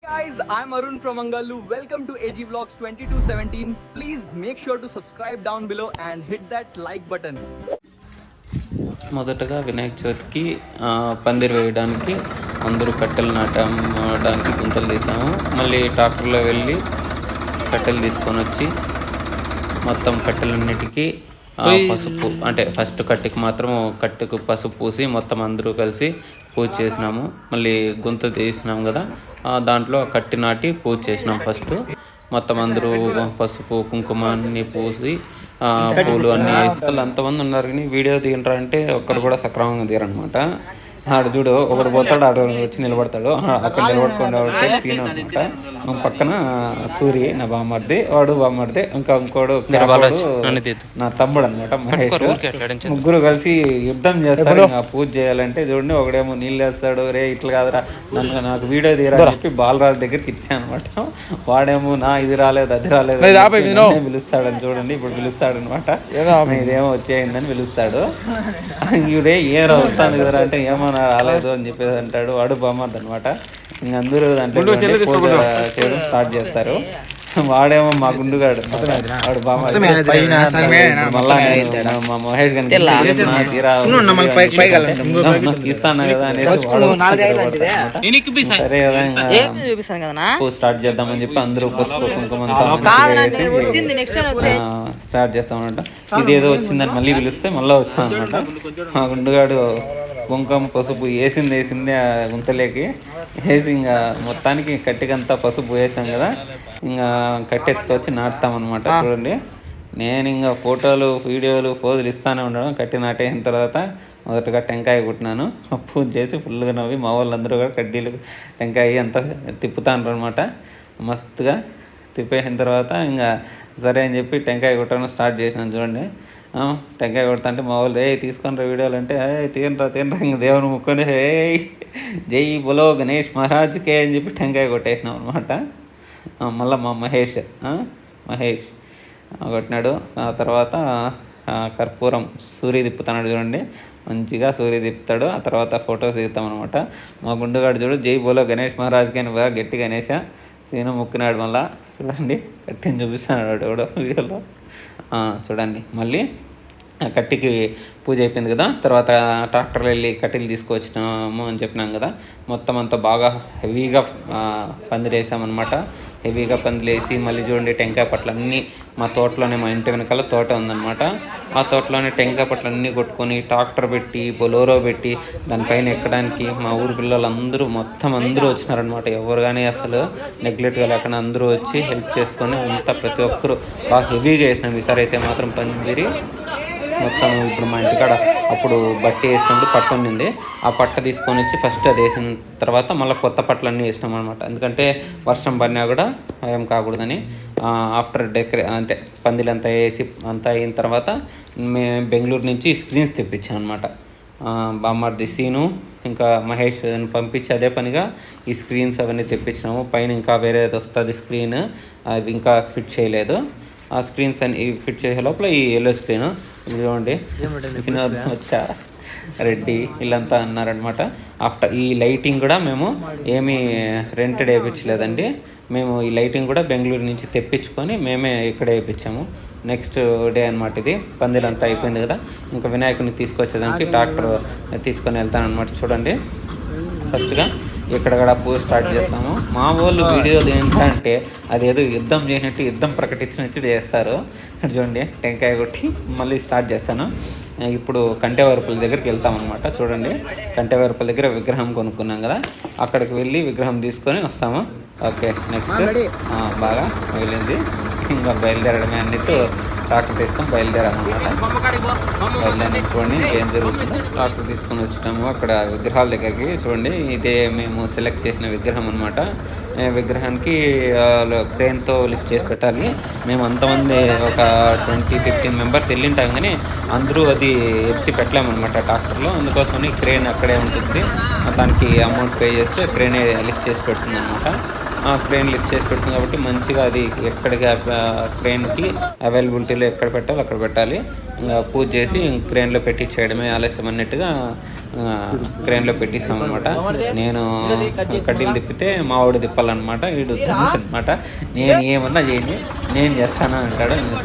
Guys, I'm Arun from Angalu. Welcome to AG Vlogs 2217. Please make sure to subscribe down below and hit that like button. మొదటగా వినాయక చవితికి పందిరి వేయడానికి అందరూ కట్టెలు నాటడానికి గుంతలు తీసాము. మళ్ళీ ట్రాక్టర్లో వెళ్ళి కట్టెలు తీసుకొని వచ్చి మొత్తం కట్టెలన్నిటికీ పసుపు అంటే ఫస్ట్ కట్టెకి మాత్రం కట్టెకు పసుపు పూసి మొత్తం అందరూ కలిసి పూజ చేసినాము. మళ్ళీ గుంత తీసినాము కదా, దాంట్లో కట్టి నాటి పూజ చేసినాం. ఫస్ట్ మొత్తం అందరూ పసుపు కుంకుమ అన్నీ పూసి పూలు అన్నీ వేసి వాళ్ళు అంతమంది ఉన్నారు. కానీ వీడియో తీయరా అంటే ఒక్కరు కూడా సక్రమంగా తీయరనమాట. ఆడు చూడు ఒకడు పోతాడు, ఆడు వచ్చి నిలబడతాడు, అక్కడ నిలబడుకుంటే సీన్ అనమాట. పక్కన సూరి నా బామ్మర్ది, వాడు బామ్మర్ది, ఇంకోడు నా తమ్ముడు అనమాట మహేష్. ముగ్గురు కలిసి యుద్ధం చేస్తారు. పూజ చేయాలంటే చూడండి, ఒకడేమో నీళ్ళు వేస్తాడు, రే ఇట్లా కాదురా నాకు వీడియో తీయరా అని చెప్పి బాలరాజు దగ్గరికి ఇచ్చాను అనమాట. వాడేమో నా ఇది రాలేదు అది రాలేదు పిలుస్తాడని చూడండి, ఇప్పుడు పిలుస్తాడు అనమాట. ఇదేమో వచ్చేయిందని పిలుస్తాడు. ఇవిడే ఏ వస్తాను కదరా అంటే ఏమో రాలేదు అని చెప్పేసి అంటాడు. వాడు బామ్మర్ది అనమాట. ఇంక అందరూ దాంట్లో చేయడం స్టార్ట్ చేస్తారు. వాడేమో మా గుండుగాడు, వాడు బామ్మర్ది. మళ్ళా మా మహేష్ గారికి తీస్తాను కదా అనేసి సరే కదా స్టార్ట్ చేద్దామని చెప్పి అందరూ పసుపు కుంకుమ స్టార్ట్ చేస్తామన్నమాట. ఇదేదో వచ్చిందని మళ్ళీ పిలిస్తే మళ్ళీ వచ్చాం అనమాట. మా గుండుగాడు కుంకుమ పసుపు వేసింది ఆ గుంతలేకి వేసి ఇంకా మొత్తానికి కట్టికంతా పసుపు వేస్తాం కదా, ఇంకా కట్టెత్తుకొచ్చి నాటుతామన్నమాట. చూడండి, నేను ఇంకా ఫోటోలు వీడియోలు ఫోజులు ఇస్తానే ఉండడం. కట్టి నాటైన తర్వాత మొదటగా టెంకాయ కుట్టినాను. పూజ చేసి ఫుల్గా నవ్వి మా వాళ్ళందరూ కూడా కడ్డీలు టెంకాయ అంతా తిప్పుతాను అనమాట. మస్తుగా తిప్పేసిన తర్వాత ఇంకా సరే అని చెప్పి టెంకాయ కుట్టడం స్టార్ట్ చేసినాను. చూడండి, టెంకాయ కొడతా అంటే మా వాళ్ళు తీసుకొని వీడియోలు అంటే తీనరా ఇంక దేవుని ముక్కొని జై బోలో గణేష్ మహారాజ్కే అని చెప్పి టెంకాయ కొట్టేసినాం అనమాట. మళ్ళీ మా మహేష్ కొట్టినాడు. ఆ తర్వాత కర్పూరం సూర్య తిప్పుతున్నాడు. చూడండి, మంచిగా సూర్య తిప్పుతాడు. ఆ తర్వాత ఫొటోస్ దిగుతాం అనమాట. మా గుండుగాడు చూడు జై బోలో గణేష్ మహారాజ్కి అని బాగా గట్టి గణేష సీను మొక్కినాడు. మళ్ళీ చూడండి కట్టిని చూపిస్తున్నాడు ఎవడో వీడియోలో. చూడండి, మళ్ళీ కట్టికి పూజ అయిపోయింది కదా, తర్వాత ట్రాక్టర్లో వెళ్ళి కట్టెలు తీసుకొచ్చినాము అని చెప్పినాం కదా. మొత్తం అంతా బాగా హెవీగా పందిరి వేసామన్నమాట. హెవీగా పందిరి వేసి మళ్ళీ చూడండి టెంకాయ పట్లు అన్నీ మా తోటలోనే, మా ఇంటి వెనకాల తోట ఉందన్నమాట. ఆ తోటలోనే టెంకాయ పట్లు అన్నీ కొట్టుకొని ట్రాక్టర్ పెట్టి బొలోరో పెట్టి దానిపైన ఎక్కడానికి మా ఊరు పిల్లలందరూ మొత్తం అందరూ వచ్చినారనమాట. ఎవరు కానీ అసలు నెగ్లెక్ట్గా లేకుండా అందరూ వచ్చి హెల్ప్ చేసుకొని అంతా ప్రతి ఒక్కరు బాగా హెవీగా వేసినాం. ఈసారి అయితే మాత్రం పందిరి మొత్తం ఇప్పుడు మా ఇంటికాడ అప్పుడు బట్టి వేసినప్పుడు పట్ట ఉండింది. ఆ పట్ట తీసుకొని వచ్చి ఫస్ట్ అది వేసిన తర్వాత మళ్ళీ కొత్త పట్లన్నీ వేసినాం అనమాట. ఎందుకంటే వర్షం పడినా కూడా ఏం కాకూడదని. ఆఫ్టర్ అంటే పందిలంతా వేసి అంతా అయిన తర్వాత మేము బెంగళూరు నుంచి స్క్రీన్స్ తెప్పించాం అనమాట. బామ్మర్ది సీను ఇంకా మహేష్ పంపించి అదే పనిగా ఈ స్క్రీన్స్ అవన్నీ తెప్పించినాము. పైన ఇంకా వేరేది వస్తుంది స్క్రీన్, అది ఇంకా ఫిట్ చేయలేదు. ఆ స్క్రీన్స్ అని ఫిట్ చేసే లోపల ఈ ఎల్లో స్క్రీన్ చూడండి, వినోద్ వచ్చా రెడ్డి వీళ్ళంతా అన్నారనమాట. ఆఫ్టర్ ఈ లైటింగ్ కూడా మేము ఏమీ రెంటెడ్ వేయించలేదండి. మేము ఈ లైటింగ్ కూడా బెంగళూరు నుంచి తెప్పించుకొని మేమే ఇక్కడే వేయించాము. నెక్స్ట్ డే అనమాట ఇది. పందిలంతా అయిపోయింది కదా, ఇంకా వినాయకుని తీసుకొచ్చేదానికి ట్రాక్టర్ తీసుకొని వెళ్తాను అనమాట. చూడండి, ఫస్ట్గా ఇక్కడ పూజ స్టార్ట్ చేస్తాము. మా వాళ్ళు వీడియోలు ఏంటంటే అదేదో యుద్ధం చేసినట్టు యుద్ధం ప్రకటించినట్టు చేస్తారు. చూడండి, టెంకాయ కొట్టి మళ్ళీ స్టార్ట్ చేస్తాను. ఇప్పుడు కంటేవరపల్లి దగ్గరికి వెళ్తామన్నమాట. చూడండి, కంటేవరపల్లి దగ్గర విగ్రహం కొనుక్కున్నాం కదా, అక్కడికి వెళ్ళి విగ్రహం తీసుకొని వస్తాము. ఓకే, నెక్స్ట్ బాగా వెళ్ళింది. ఇంకా బయలుదేరడమే అన్నట్టు ట్రాక్టర్ తీసుకొని బయలుదేరామన్నమాట. బయలుదేరి చూడండి ఏం జరుగుతుందో. ట్రాక్టర్ తీసుకొని వచ్చినాము అక్కడ విగ్రహాల దగ్గరికి. చూడండి, ఇదే మేము సెలెక్ట్ చేసిన విగ్రహం అనమాట. విగ్రహానికి క్రేన్తో లిఫ్ట్ చేసి పెట్టాలి. మేము అంతమంది ఒక 20-15 మెంబర్స్ వెళ్ళింటాం, కానీ అందరూ అది ఎత్తి పెట్టలేమన్నమాట ట్రాక్టర్లో. అందుకోసమని క్రేన్ అక్కడే ఉంటుంది. దానికి అమౌంట్ పే చేస్తే క్రేనే లిఫ్ట్ చేసి పెడుతుంది అనమాట. క్రేన్ లిఫ్ట్ చేసి పెడుతుంది కాబట్టి మంచిగా అది ఎక్కడికి క్రేన్కి అవైలబిలిటీలో ఎక్కడ పెట్టాలో అక్కడ పెట్టాలి. ఇంకా పూజ చేసి క్రేన్లో పెట్టి చేయడమే ఆలస్యం అన్నట్టుగా క్రేన్లో పెట్టిస్తాం అనమాట. నేను కడ్డీలు తిప్పితే మా వాడు తిప్పాలన్నమాట. వీడు ధనుష్ అనమాట. నేను ఏమన్నా చేయండి నేను చేస్తాను అంటాడు. నేను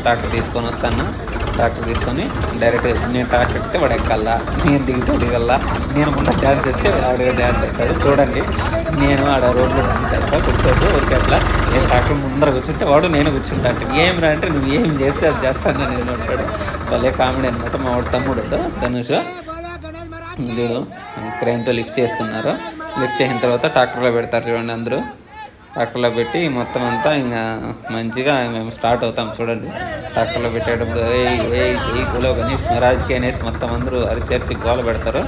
ట్రాక్టర్ తీసుకొని వస్తాను. ట్రాక్టర్ తీసుకొని డైరెక్ట్ నేను ట్రాక్టర్ ఎక్కితే వాడు ఎక్కల్లా, నేను దిగితే దిగల్లా. నేను ముందు డ్యాన్స్ చేస్తే వాడిగా డ్యాన్స్ చేస్తాడు. చూడండి, నేను ఆడ రోడ్లో డ్యాన్స్ చేస్తాను కూర్చోదు ఊరికే అట్లా. నేను ట్రాక్టర్ ముందర కూర్చుంటే వాడు నేను కూర్చుంటా. అంటే ఏం రా అంటే నువ్వు ఏం చేస్తే అది చేస్తాను నేను అంటాడు. భలే కామెడీ అనమాట. మా వాడు తమ్ముడు ధనుష్. చూడు క్రేన్తో లిఫ్ట్ చేస్తున్నారు. లిఫ్ట్ చేసిన తర్వాత ట్రాక్టర్లో పెడతారు చూడండి. అందరూ ట్రాక్టర్లో పెట్టి మొత్తం అంతా ఇంకా మంచిగా మేము స్టార్ట్ అవుతాం. చూడండి, ట్రాక్టర్లో పెట్టేటప్పుడు ఏ గోలో గణేష్ మహారాజ్కి అనేసి మొత్తం అందరూ అరిచేర్చి గోల పెడతారు.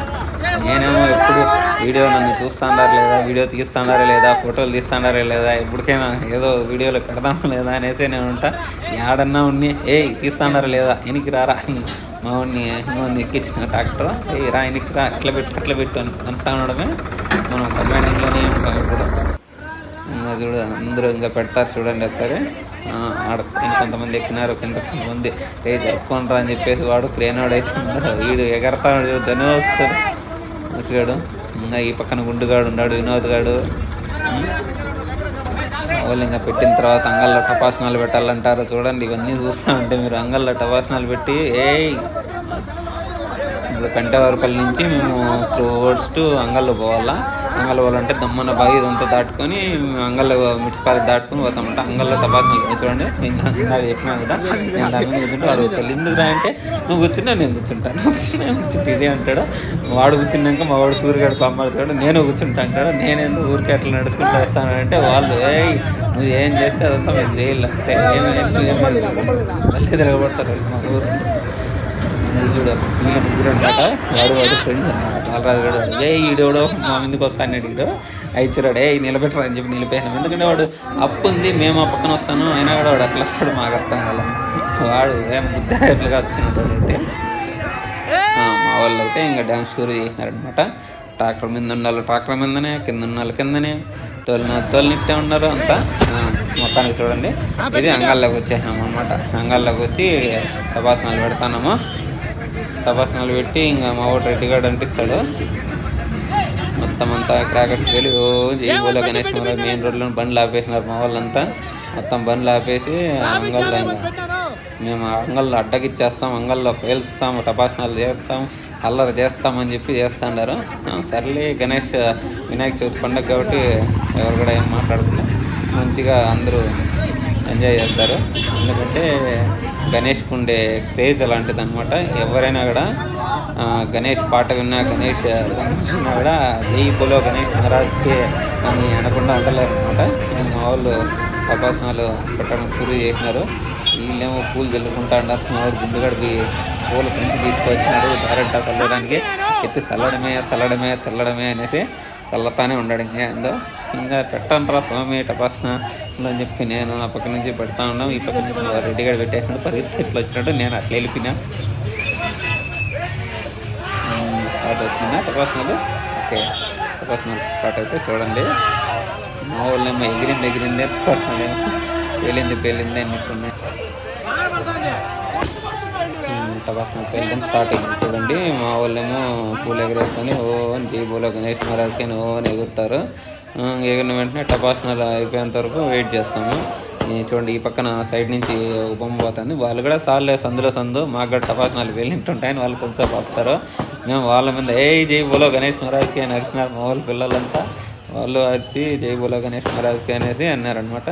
నేనేమో ఎప్పుడు వీడియో నన్ను చూస్తాడారా లేదా, వీడియో తీస్తాడారా లేదా, ఫోటోలు తీస్తాడారా లేదా, ఎప్పటికైనా ఏదో వీడియోలో పెడదామా లేదా అనేసి నేను ఉంటా. ఏడన్నా ఉన్ని తీస్తాడారా లేదా, ఎనికి రారా, మా వాడిని ఎక్కించిన ట్రాక్టర్ రా ఎనికి రా, అట్లా పెట్టు అంటా ఉండడమే మనం కంబైనింగ్లోనే ఉంటాం. ఇప్పుడు చూడ అందరూ ఇంకా పెడతారు చూడండి. ఒకసారి ఆడ కొంతమంది ఎక్కినారు, కింద కొంతమంది జరుపుకొని రా అని చెప్పేసి వాడు క్రేన్ వాడైతే వీడు ఎగరతాడు. ధనుష్ గాడు, ఇంకా ఈ పక్కన గుండుగాడు ఉన్నాడు, వినోద్ గాడు. వాళ్ళు ఇంకా పెట్టిన తర్వాత అంగల్లో టపాసనాలు పెట్టాలంటారు. చూడండి, ఇవన్నీ చూస్తూ ఉంటే మీరు అంగల్లో టపాసనాలు పెట్టి ఇప్పుడు కంటేవారిపల్లి నుంచి మేము త్రూవర్డ్స్ టు అంగల్లో పోవాలా. అంగల్లో పోవాలంటే దమ్మన్న బాగా ఇదంతా దాటుకొని అంగల్లో మున్సిపాలిటీ దాటుకొని పోతామంట. అంగల్లో టపాసనాలు చూడండి, ఇందాక చెప్పినాను కదా, నేను దాని మీద కూర్చుంటే వాడు కూర్చోాలి. ఎందుకు రా అంటే నువ్వు కూర్చున్నా నేను కూర్చుంటాను, నేను కూర్చుంటే ఇదే అంటాడు. వాడు కూర్చున్నాక మా వాడు సూర్యగాడు పమ్మడుతాడు, నేను కూర్చుంటా అంటాడు. నేనేందు ఊరికి అట్లా నడుచుకుంటూ వస్తానంటే వాళ్ళు నువ్వు ఏం చేస్తే అదంతా మేము చేయాలి అంతే, మళ్ళీ తిరగబడతారు మా ఊరు. చూడ వీళ్ళ ముగ్గురు అనమాట. వాడు ఫ్రెండ్స్ అనమాట. బాలరాజు గారు ఈడోడో మా ముందుకు వస్తాను ఈడు అయిచ్చాడు. నిలబెట్టరా అని చెప్పి నిలిపేసాం. ఎందుకంటే వాడు అప్పు ఉంది, మేము ఆ పక్కన వస్తాను, అయినా కూడా వాడు అట్లా వస్తాడు మాకు అర్థం కాల. వాడు ముద్దాయిట్లుగా వచ్చినాడు. అయితే మా వాళ్ళు అయితే ఇంకా డ్యాన్స్ షూర్ చేసినారనమాట. ట్రాక్టర్ మీద ఉండాలి ట్రాక్టర్ మీదనే, కింద ఉండాలి కిందనే, తోలినిట్టే ఉన్నారు అంతా. మొత్తానికి చూడండి, ఇది అంగాల్లోకి వచ్చేసాము అనమాట. అంగాల్లోకి వచ్చి టపాసనాలు పెడతాము. టపాసనాలు పెట్టి ఇంకా మా వాడు రెడ్డిగాడు అనిపిస్తాడు. మొత్తం అంతా క్రాకర్స్ వెళ్ళి జైబోలో గణేష్ మహారాజ్ మెయిన్ రోడ్లో బండ్లు ఆపేసినారు మా వాళ్ళంతా. మొత్తం బండ్లు ఆపేసి అంగల్లో ఇంకా మేము అంగల్లో అడ్డగిచ్చేస్తాం, అంగల్లో పేల్స్తాము, టపాసనాలు చేస్తాం, అల్లరి చేస్తామని చెప్పి చేస్తున్నారు. సర్లే వినాయక చవితి పండుగ కాబట్టి ఎవరు కూడా ఏం మాట్లాడకుండా మంచిగా అందరూ ఎంజాయ్ చేస్తారు. ఎందుకంటే గణేష్కు ఉండే క్రేజ్ అలాంటిది అనమాట. ఎవరైనా కూడా గణేష్ పాట విన్నా, గణేష్ విన్నా కూడా జై బోలో గణేష్ మహారాజ్కి అని అనకుండా ఉండలేరు అనమాట. మా వాళ్ళు అవకాశాలు పెట్టడం షురూ చేసినారు. వీళ్ళేమో పూలు చల్లుకుంటా ఉన్నారు. మా వాడు గుండుగడికి పూల సంచి తీసుకొచ్చినాడు డైరెక్ట్ చల్లడానికి. ఎత్తి చల్లడమే అనేసి చల్లతానే ఉండడు. ఇంకా పెట్టండ్రా స్వామి టపాసన అని చెప్పి నేను ఆ పక్క నుంచి పెడతా ఉన్నాం. ఈ పక్క నుంచి రెడ్డిగా పెట్టేసినాడు. పరిగెత్తి ఇట్లా వచ్చినట్టు నేను అట్లా వెళ్ళిపోయినా. స్టార్ట్ అవుతుందా టపాసనలు? ఓకే, టపాసనలు స్టార్ట్ అయితే చూడండి. మా వాళ్ళేమో ఎగిరిందే టపాసనలేమో పేలింది అన్నిట్టున్నాయి. టపాసనలు పేలిందని స్టార్ట్ అయింది చూడండి. మా వాళ్ళేమో పూలు ఎగరేసుకొని జై బోలో గణేష్ మహారాజ్కి అని ఎగురుతారు. ఎగిరిన వెంటనే టపాసనలు అయిపోయేంత వరకు వెయిట్ చేస్తాము. చూడండి, ఈ పక్కన సైడ్ నుంచి బొమ్మ పోతుంది. వాళ్ళు కూడా సార్లే సందు మాకు కూడా టపాసనాలు వెళ్ళింటుంటాయని వాళ్ళు కొంచెం ఆపుతారు. మేము వాళ్ళ మీద జై బోలో గణేష్ మహారాజ్కి అని అరిచినారు. మా వాళ్ళ పిల్లలంతా వాళ్ళు వచ్చి జై బోలో గణేష్ మహారాజ్కి అనేసి అన్నారనమాట.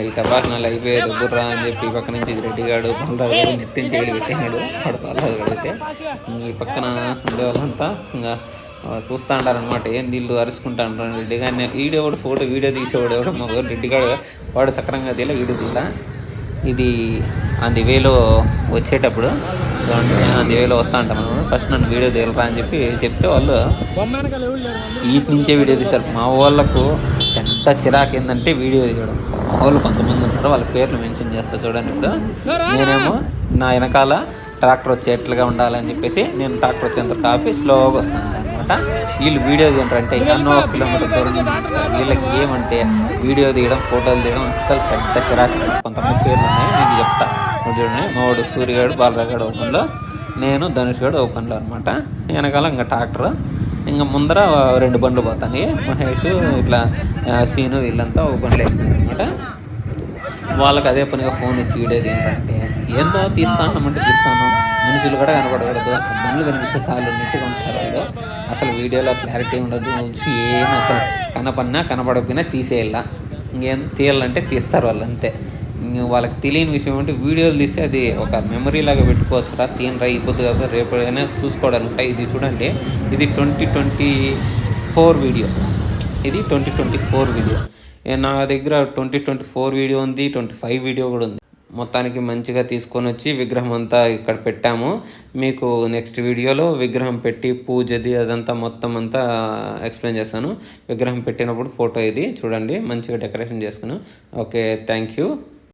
ఈ టపాసనాలు అయిపోయేది బుర్రా అని చెప్పి ఈ పక్క నుంచి రెడ్డిగాడు బాలరాజు నెత్తించి పెట్టినాడు. వాడు బాలరాజు అయితే ఈ పక్కన ఉండే వాళ్ళంతా ఇంకా చూస్తూ ఉంటారనమాట. ఏం వీళ్ళు అరుచుకుంటా ఉంటారు. రెడ్డిగానే వీడియో తీసేవాడు ఎవడు మా ఊరు రెడ్డిగాడు. వాడు సక్రంగా తీల వీడియో తీల. ఇది అంది వేలో వచ్చేటప్పుడు అంది వేలో వస్తూ ఉంటాం మనం. ఫస్ట్ నన్ను వీడియో తీయలరా అని చెప్పి చెప్తే వాళ్ళు వీటి నుంచే వీడియో తీశారు. మా వాళ్ళకు చెడ్డ చిరాకు ఏంటంటే వీడియో తీయడం. మా వాళ్ళు కొంతమంది ఉంటారు, వాళ్ళ పేర్లు మెన్షన్ చేస్తారు చూడండి. ఇప్పుడు నేనేమో నా వెనకాల ట్రాక్టర్ వచ్చేట్లుగా ఉండాలని చెప్పేసి నేను ట్రాక్టర్ వచ్చేంత ఆపి స్లోగా వస్తాను అనమాట. వీళ్ళు వీడియో తీయంటారంటే ఎన్నో కిలోమీటర్ దూరం తీస్తారు. వీళ్ళకి ఏమంటే వీడియో తీయడం, ఫోటోలు తీయడం అస్సలు చెడ్డ చిరాకు. కొంతమంది పేర్లు ఉన్నాయి, నేను చెప్తా. చూడండి, మా వాడు సూర్యగాడు బాలరాగాడు ఒకళ్ళు నేను ధనుష్ గడు ఓ పనిలో అనమాట. వెనకాల ఇంకా ట్రాక్టర్, ఇంకా ముందర 2 బండ్లు పోతాయి. మహేష్ ఇట్లా సీను వీళ్ళంతా ఓ బండ్లు వేస్తున్నారు అనమాట. వాళ్ళకి అదే పనిగా ఫోన్ ఇచ్చి వీడేది ఏంటంటే ఏందో తీస్తామంటే తీస్తాను, మనుషులు కూడా కనపడకూడదు, బండ్లు కనిపిస్తే చాలు నీట్గా ఉంటారు వాళ్ళు, అసలు వీడియోలో క్లారిటీ ఉండదు, ఏం అసలు కనపడకపోయినా తీసేయాల, ఇంకేం తీయాలంటే తీస్తారు వాళ్ళు అంతే. వాళ్ళకి తెలియని విషయం అంటే వీడియోలు తీస్తే అది ఒక మెమరీ లాగా పెట్టుకోవచ్చురా, తీనరా ఈ పొద్దు కాదు రేపైనా చూసుకోవడానికి. ఇది చూడండి, ఇది 2024 వీడియో, ఇది 2024 వీడియో. నా దగ్గర 2024 వీడియో ఉంది, 25 వీడియో కూడా ఉంది. మొత్తానికి మంచిగా తీసుకొని వచ్చి విగ్రహం అంతా ఇక్కడ పెట్టాము. మీకు నెక్స్ట్ వీడియోలో విగ్రహం పెట్టి పూజది అదంతా మొత్తం అంతా ఎక్స్ప్లెయిన్ చేస్తాను. విగ్రహం పెట్టినప్పుడు ఫోటో ఇది చూడండి, మంచిగా డెకరేషన్ చేసుకున్నాను. Okay, thank you.